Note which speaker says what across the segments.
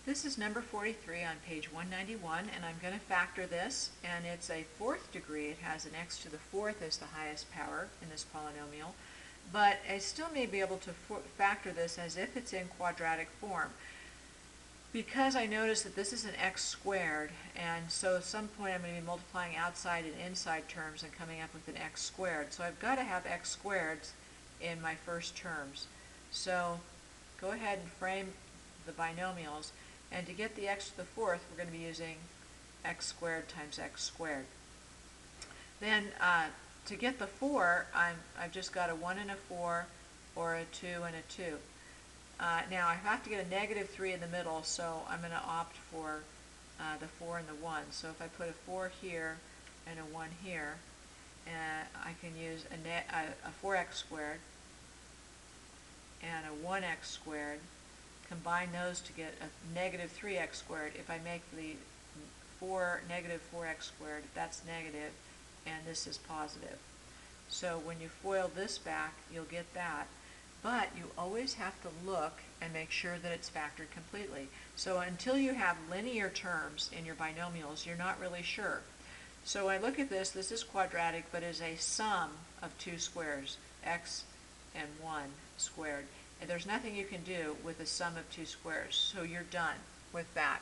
Speaker 1: This is number 43 on page 191, and I'm going to factor this, and it's a fourth degree. It has an x to the fourth as the highest power in this polynomial, but I still may be able to factor this as if it's in quadratic form. Because I notice that this is an x squared, and so at some point I'm going to be multiplying outside and inside terms and coming up with an x squared. So I've got to have x squareds in my first terms. So go ahead and frame the binomials, and to get the x to the fourth, we're going to be using x squared times x squared. Then to get the 4, I've just got a 1 and a 4, or a 2 and a 2. Now I have to get a negative 3 in the middle, so I'm going to opt for the 4 and the 1. So if I put a 4 here and a 1 here, I can use a 4x squared and a 1x squared, combine those to get a negative 3x squared. If I make the negative 4x squared, that's negative, and this is positive. So when you FOIL this back, you'll get that. But you always have to look and make sure that it's factored completely. So until you have linear terms in your binomials, you're not really sure. So I look at this is quadratic, but is a sum of two squares, x and 1 squared. And there's nothing you can do with a sum of two squares, so you're done with that.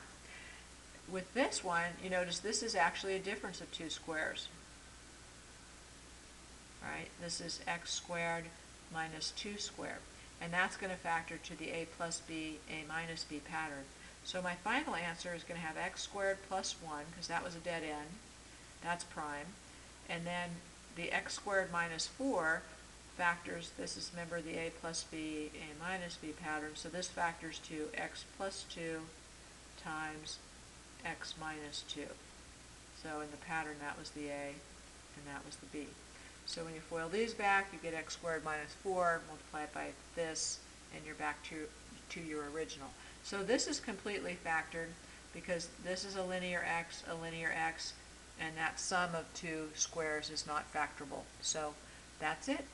Speaker 1: With this one, you notice this is actually a difference of two squares. Right? This is x squared minus 2 squared, and that's going to factor to the a plus b, a minus b pattern. So my final answer is going to have x squared plus 1, because that was a dead end. That's prime. And then the x squared minus 4 factors, this is, remember, the a plus b, a minus b pattern, so this factors to x plus 2 times x minus 2. So in the pattern, that was the a and that was the b. So when you FOIL these back, you get x squared minus 4, multiply it by this, and you're back to your original. So this is completely factored because this is a linear x, and that sum of two squares is not factorable. So that's it.